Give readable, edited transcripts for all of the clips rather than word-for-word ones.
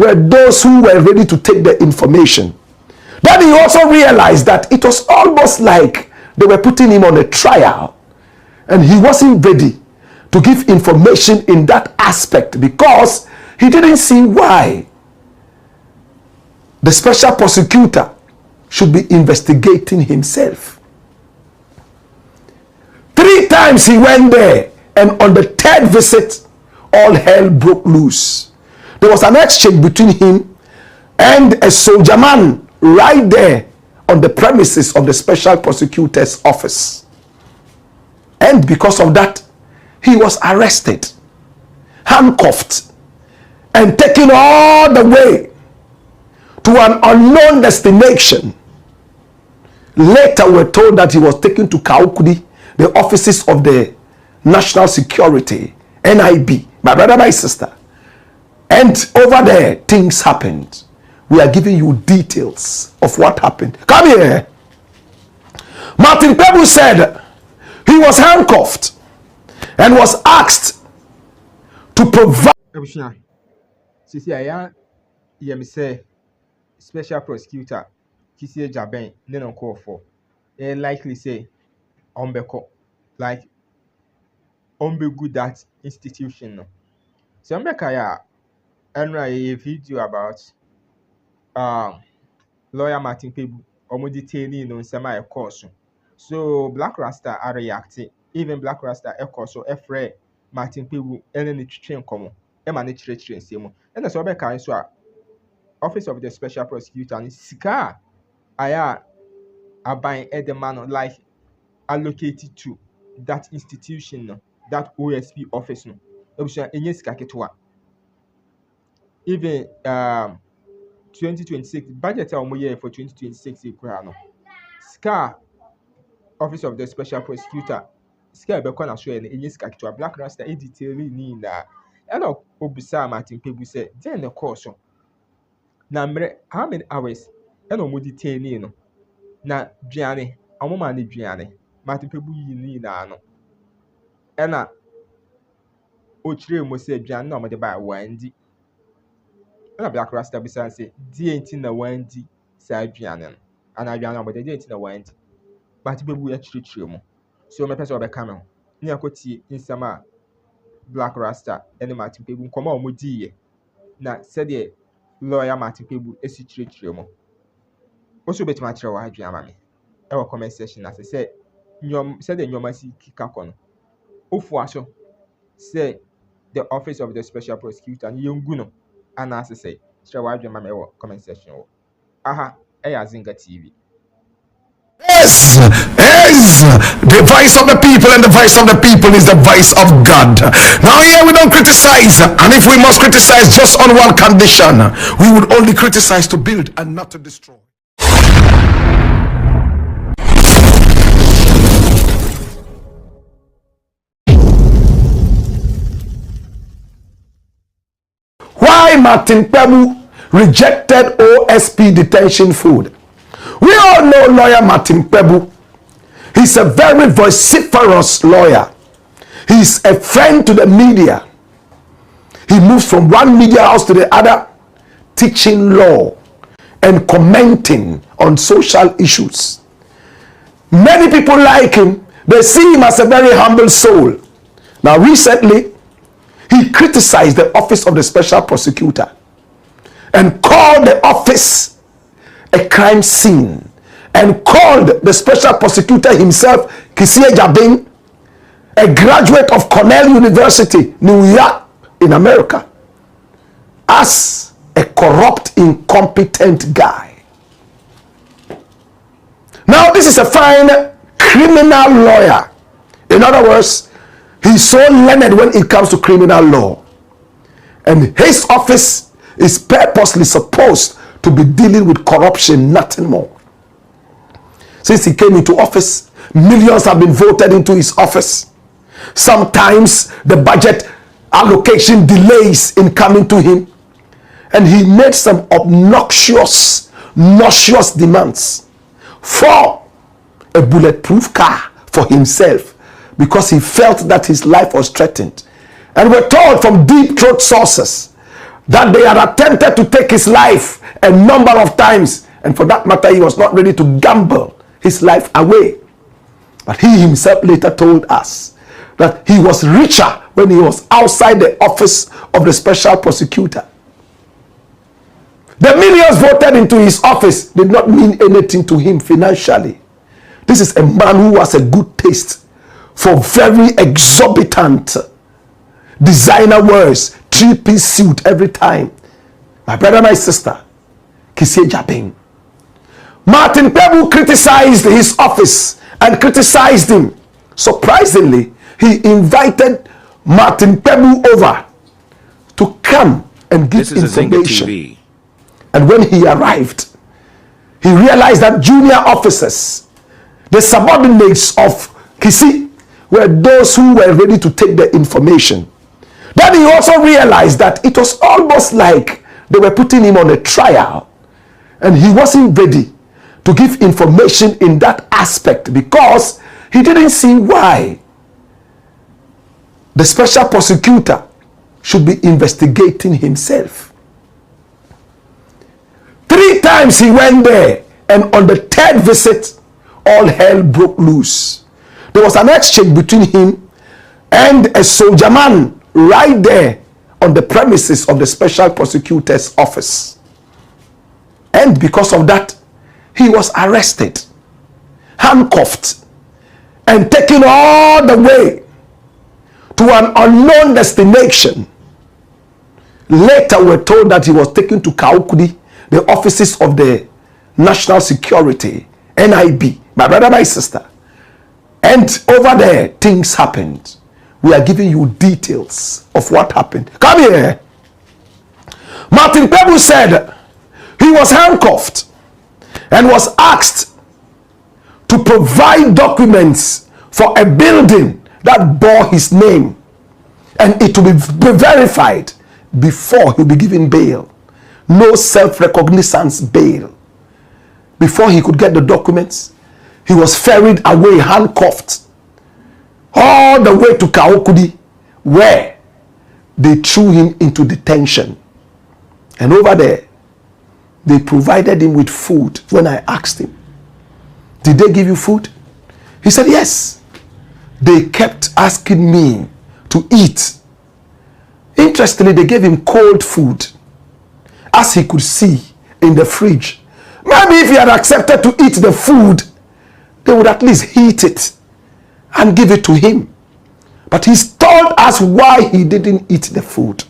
were those who were ready to take the information. Then he also realized that it was almost like they were putting him on a trial, and he wasn't ready to give information in that aspect because he didn't see why the special prosecutor should be investigating himself. 3 times he went there, and on the 3rd visit, all hell broke loose. There was an exchange between him and a soldier man right there on the premises of the special prosecutor's office. And because of that, he was arrested, handcuffed, and taken all the way to an unknown destination. Later, we're told that he was taken to Kaukudi, the offices of the National Security, NIB, my brother, my sister. And over there, things happened. We are giving you details of what happened. Come here. Martin Kpebu said he was handcuffed and was asked to provide. Special prosecutor, Kisi Jaben, no call for. They likely say, Ombeko, like, Ombe good that institution. So Ombeka, and a video about lawyer Martin Kpebu, almost detaining on semi course. So Black Rasta are reacting, even Black Rasta a course, so afraid Martin Kpebu, and then it's train common, and manage train same. And that's Ombeka is Office of the Special Prosecutor and Sika Aya are buying the man like allocated to that institution, that OSP office. No, even 2026 budget year for 2026 Sika Office of the Special Prosecutor Sika be corner show and Sika to a Black Rasta detail ni na and obisa Martin Kpebu said then the course. Na how many hours and omo detain no na duane omo ma ne duane Martin Kpebu yi ni na no e na o kire mo se duane na omo de ba wandi na Black Rasta bisa say die enti na wandi sa duane no ana duane omo de die enti na wandi Martin Kpebu ya kire mo so me pese obeka me ho ni akoti insama Black Rasta and Martin Kpebu komo omo diye na said the lawyer Martin Kpebu esi chire mo also bet ma chire wa adua ama me e wo comment section as say nyom said the nyoma si kika kono ofu aso say the office of the special prosecutor and yengu no ana as say chire wa adua ama me e wo comment section wo aha Zinga TV. Yes, the voice of the people, and the voice of the people is the voice of God. Now here we don't criticize, and if we must criticize just on one condition, we would only criticize to build and not to destroy. Why Martin Kpebu rejected OSP detention food? We all know lawyer Martin Kpebu. He's a very vociferous lawyer. He's a friend to the media. He moves from one media house to the other, teaching law and commenting on social issues. Many people like him. They see him as a very humble soul. Now recently, he criticized the office of the special prosecutor and called the office a crime scene, and called the special prosecutor himself, Kisi Jaben, a graduate of Cornell University, New York, in America, as a corrupt, incompetent guy. Now, this is a fine criminal lawyer. In other words, he's so learned when it comes to criminal law. And his office is purposely supposed to be dealing with corruption, nothing more. Since he came into office, millions have been voted into his office. Sometimes the budget allocation delays in coming to him. And he made some obnoxious, nauseous demands for a bulletproof car for himself because he felt that his life was threatened. And we're told from deep throat sources that they had attempted to take his life a number of times, and for that matter, he was not ready to gamble his life away. But he himself later told us that he was richer when he was outside the office of the special prosecutor. The millions voted into his office did not mean anything to him financially. This is a man who has a good taste for very exorbitant designer wears, three-piece suit every time. My brother, my sister, Kisie Jabin. Martin Kpebu criticized his office and criticized him. Surprisingly, he invited Martin Kpebu over to come and give information. And when he arrived, he realized that junior officers, the subordinates of Kisie, were those who were ready to take the information. Then he also realized that it was almost like they were putting him on a trial, and he wasn't ready to give information in that aspect because he didn't see why the special prosecutor should be investigating himself. 3 times he went there, and on the 3rd visit, all hell broke loose. There was an exchange between him and a soldier man right there on the premises of the special prosecutor's office. And because of that, he was arrested, handcuffed, and taken all the way to an unknown destination. Later, we're told that he was taken to Kaukudi, the offices of the National Security, NIB, my brother, my sister. And over there, things happened. We are giving you details of what happened. Come here. Martin Kpebu said he was handcuffed and was asked to provide documents for a building that bore his name, and it will be verified before he'll be given bail. No self-recognizance bail. Before he could get the documents, he was ferried away, handcuffed, all the way to Kaokudi, where they threw him into detention. And over there, they provided him with food. When I asked him, did they give you food? He said, yes. They kept asking me to eat. Interestingly, they gave him cold food, as he could see in the fridge. Maybe if he had accepted to eat the food, they would at least heat it and give it to him. But he's told us why he didn't eat the food.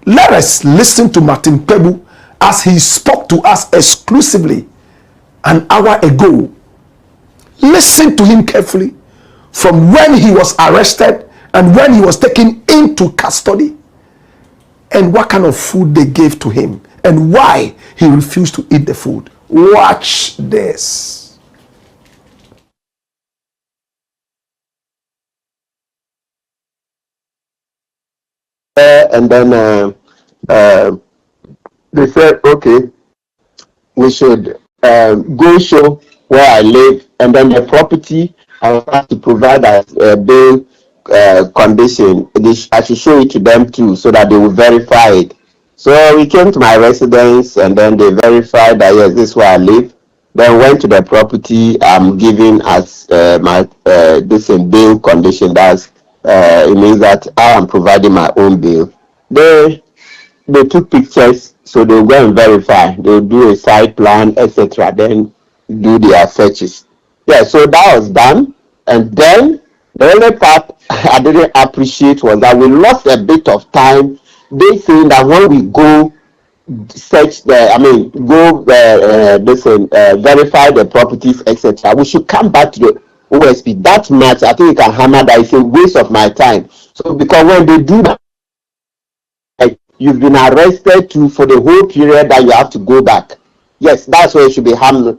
Let us listen to Martin Kpebu as he spoke to us exclusively an hour ago. Listen to him carefully from when he was arrested and when he was taken into custody, and what kind of food they gave to him and why he refused to eat the food. Watch this. And then they said, okay, we should go show where I live, and then the property I will have to provide as a bail condition. I should show it to them too, so that they will verify it. So we came to my residence, and then they verified that yes, this is where I live. Then went to the property I'm giving as my this in bail condition. That's it means that I am providing my own bail. They took pictures, so they'll go and verify. They'll do a site plan, etc. Then do their searches. Yeah, so that was done. And then the only part I didn't appreciate was that we lost a bit of time. They saying that when we go search verify the properties, etc., we should come back to the OSP. That much I think you can hammer that it's a waste of my time. So because when they do that, you've been arrested for the whole period that you have to go back. Yes, that's where it should be hammered.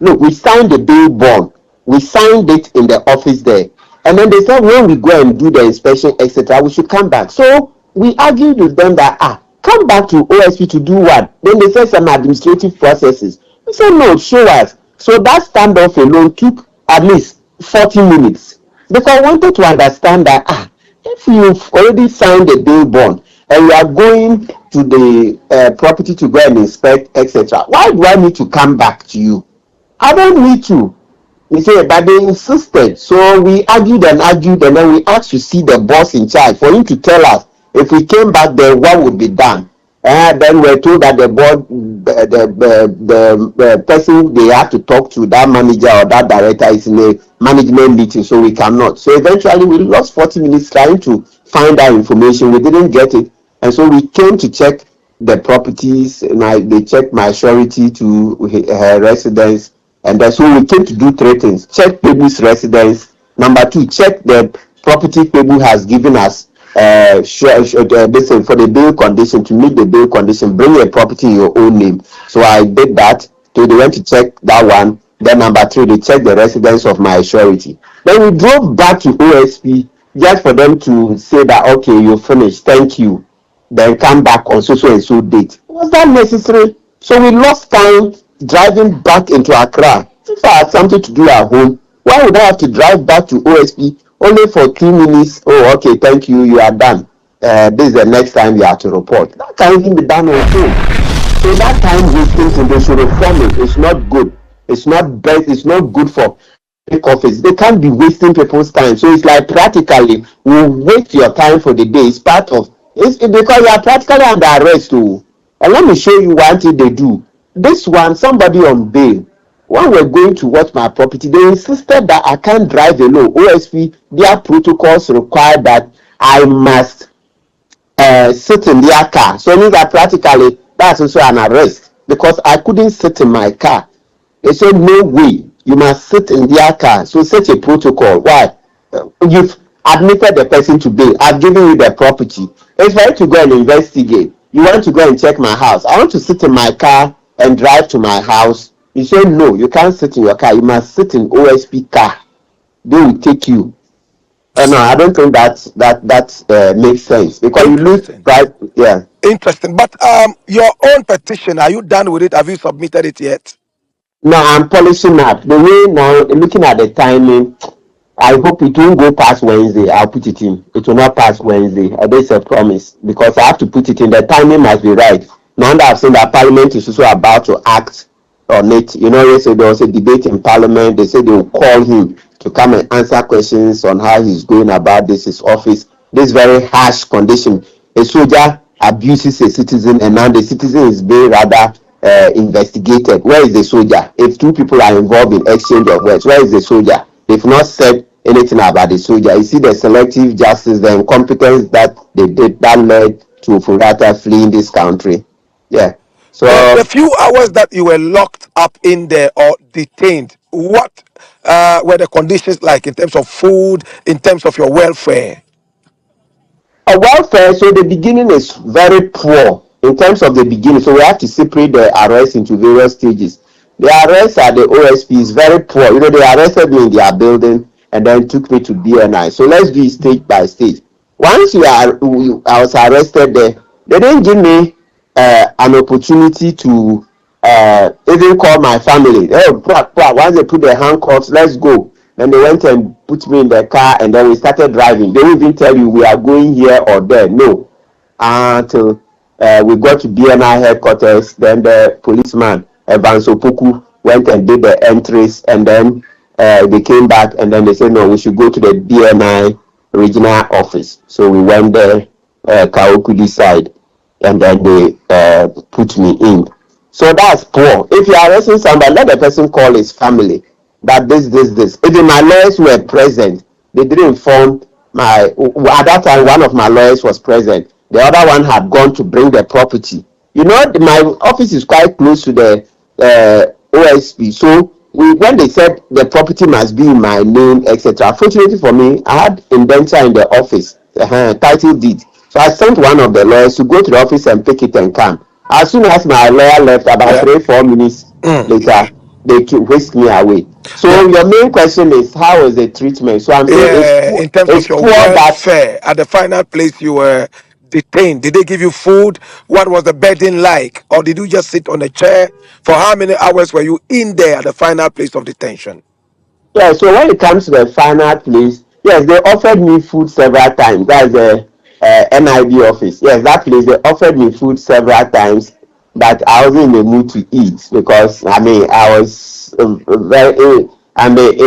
Look, we signed the bail bond. We signed it in the office there. And then they said when we go and do the inspection, etc., we should come back. So we argued with them that, come back to OSP to do what? Then they said some administrative processes. We said, no, show us. So that standoff alone took at least 40 minutes. Because I wanted to understand that, if you've already signed the bail bond, and you are going to the property to go and inspect, etc., why do I need to come back to you? I don't need to. He said, but they insisted. So we argued, and then we asked to see the boss in charge for him to tell us if we came back there, what would be done. And then we're told that the board, the person they have to talk to, that manager or that director, is in a management meeting, so we cannot. So eventually, we lost 40 minutes trying to find that information. We didn't get it, and so we came to check the properties. And they checked my surety to her residence. And then so we came to do three things: check Kpebu's residence. Number two, check the property Kpebu has given us for the bail condition, to meet the bail condition. Bring a property in your own name. So I did that. So they went to check that one. Then number three, they checked the residence of my surety. Then we drove back to OSP just for them to say that, okay, you finished, thank you. Then come back on so and so date. Was that necessary? So we lost time driving back into Accra. If I had something to do at home, why would I have to drive back to OSP only for 2 minutes? Oh, okay, thank you, you are done. This is the next time you have to report. That can't even be done on phone. So that time wasting thing, they should reform it. It's not good. It's not best. It's not good for office. They can't be wasting people's time. So it's like practically you waste your time for the day. It's part of it's because you are practically under arrest too. And let me show you one thing they do. This one, somebody on bail. When we're going to watch my property, they insisted that I can't drive alone. OSP, their protocols require that I must sit in their car. So it means that practically that's also an arrest because I couldn't sit in my car. They said, no way, you must sit in their car. So such a protocol. Why? You've admitted the person to bail. I've given you the property. It's for you to go and investigate. You want to go and check my house. I want to sit in my car and drive to my house. You say, no, you can't sit in your car. You must sit in OSP car. They will take you. No, I don't think that makes sense because you lose Interesting. right. Yeah. Interesting. But your own petition, are you done with it? Have you submitted it yet? Now I'm polishing up. The way now, looking at the timing, I hope it won't go past Wednesday. I'll put it in. It will not pass Wednesday. That's a promise because I have to put it in. The timing must be right. Now that I've seen that Parliament is also about to act on it. You know, yesterday there was a debate in Parliament. They said they will call him to come and answer questions on how he's going about this, his office. This very harsh condition. A soldier abuses a citizen, and now the citizen is being rather investigated. Where is the soldier? If two people are involved in exchange of words, where is the soldier? They've not said anything about the soldier. You see the selective justice, the incompetence that they did that led to Furata fleeing this country. Yeah. The So few hours that you were locked up in there or detained, what were the conditions like in terms of food, in terms of your welfare? welfare, so the beginning is very poor in terms of the beginning. So we have to separate the arrest into various stages. The arrest at the OSP is very poor. You know, they arrested me in their building and then took me to BNI. So let's do it stage by stage. Once I was arrested there, they didn't give me an opportunity to even call my family. Once they put their handcuffs, let's go. Then they went and put me in the car and then we started driving. They won't even tell you we are going here or there. No. Until we got to BNI headquarters, then the policeman, Evans Opoku, went and did the entries and then they came back and then they said, no, we should go to the BNI regional office. So we went there, Kaokudi side, and then they put me in. So that's poor. If you are arresting somebody, let the person call his family that this. Even my lawyers were present. They didn't inform at that time one of my lawyers was present. The other one had gone to bring the property. You know, my office is quite close to the OSP. So when they said the property must be in my name, etc. Fortunately for me, I had indenture in the office, title deed. So I sent one of the lawyers to go to the office and pick it and come. As soon as my lawyer left, about Yeah. 3-4 minutes Mm. later, they whisked me away. So Yeah. your main question is how is the treatment? So I'm saying it's Yeah, poor. in terms of It's your poor that welfare at the final place you were detained, did they give you food? What was the bedding like? Or did you just sit on a chair? For how many hours were you in there at the final place of detention? yeah. So when it comes to the final place, yes, they offered me food several times. That's NIB office. Yes, that place, they offered me food several times, but I wasn't in the mood to eat because I mean I was very I mean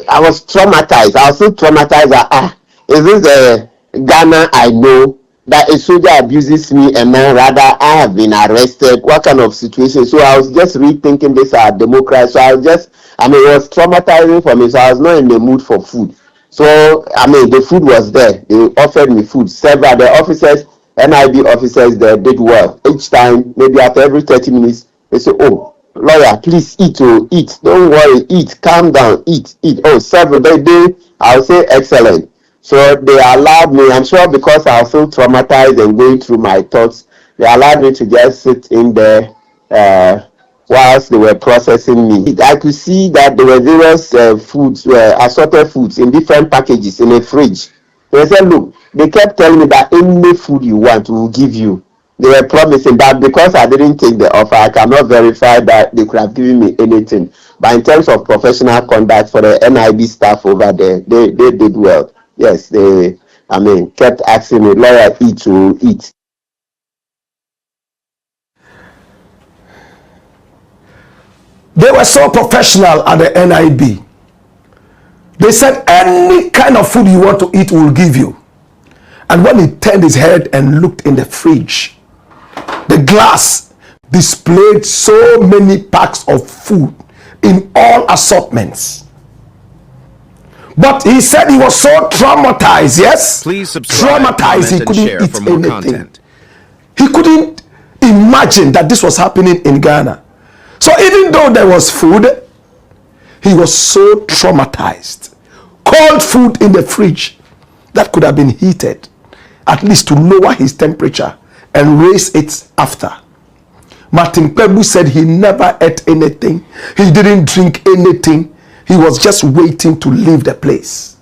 I was traumatized. I was so traumatized that is this the Ghana I know that a soldier abuses me and then rather I have been arrested? What kind of situation? So I was just rethinking this democracy. So I was just I mean it was traumatizing for me. So I was not in the mood for food. So I mean the food was there. They offered me food. Several the officers, NIB officers there did well. Each time, maybe after every 30 minutes, they say, "Oh, lawyer, please eat, oh, eat. Don't worry, eat, calm down, eat, eat." Oh, several they I'll say excellent. So they allowed me, I'm sure because I was so traumatized and going through my thoughts, they allowed me to just sit in there whilst they were processing me. I could see that there were various foods, assorted foods in different packages in a fridge. They said, look, they kept telling me that any food you want, we will give you. They were promising that because I didn't take the offer, I cannot verify that they could have given me anything. But in terms of professional conduct for the NIB staff over there, they did well. Yes, they, I mean, kept asking me, lawyer, eat to eat. They were so professional at the NIB. They said any kind of food you want to eat, we'll give you. And when he turned his head and looked in the fridge, the glass displayed so many packs of food in all assortments. But he said he was so traumatized, yes? Please subscribe, traumatized, he comment, and couldn't share eat for more anything. content. He couldn't imagine that this was happening in Ghana. So even though there was food, he was so traumatized. Cold food in the fridge that could have been heated, at least to lower his temperature and raise it after. Martin Kpebu said he never ate anything. He didn't drink anything. He was just waiting to leave the place.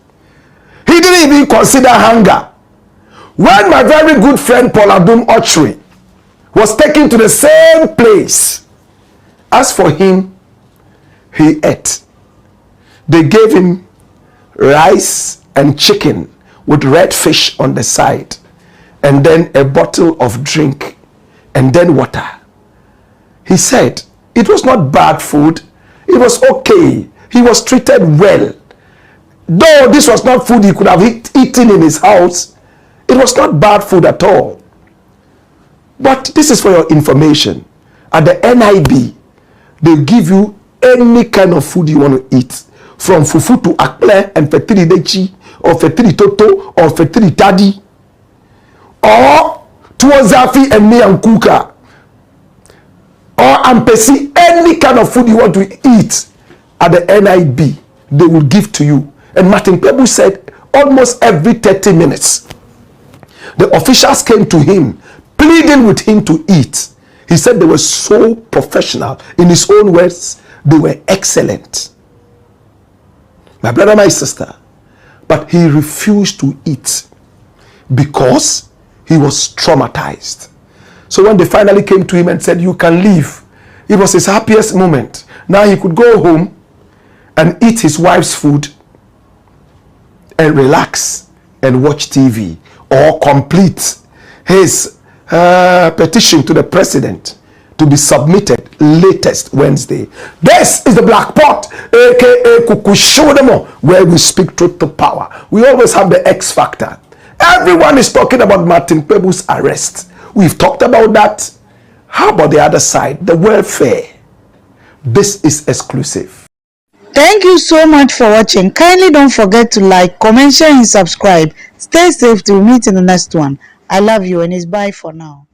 He didn't even consider hunger. When my very good friend Paul Adum Ochre was taken to the same place, as for him, he ate. They gave him rice and chicken with red fish on the side, and then a bottle of drink, and then water. He said it was not bad food. It was okay. He was treated well. Though this was not food he could have eaten in his house, it was not bad food at all. But this is for your information. At the NIB, they give you any kind of food you want to eat, from fufu to akple and fetiri dechi, or fetiri toto, or fetiri tadi, or tuozafi and miankuka, or ampesi. Any kind of food you want to eat at the NIB, they will give to you. And Martin Kpebu said almost every 30 minutes, the officials came to him, pleading with him to eat. He said they were so professional. In his own words, they were excellent. My brother, my sister. But he refused to eat because he was traumatized. So when they finally came to him and said, you can leave, it was his happiest moment. Now he could go home and eat his wife's food and relax and watch TV, or complete his petition to the president to be submitted latest Wednesday. This is the Black Pot, aka Kukushodemo, where we speak truth to power. We always have the X factor. Everyone is talking about Martin Kpebu's arrest. We've talked about that. How about the other side, the welfare? This is exclusive. Thank you so much for watching. Kindly don't forget to like, comment, share, and subscribe. Stay safe till we meet in the next one. I love you, and it's bye for now.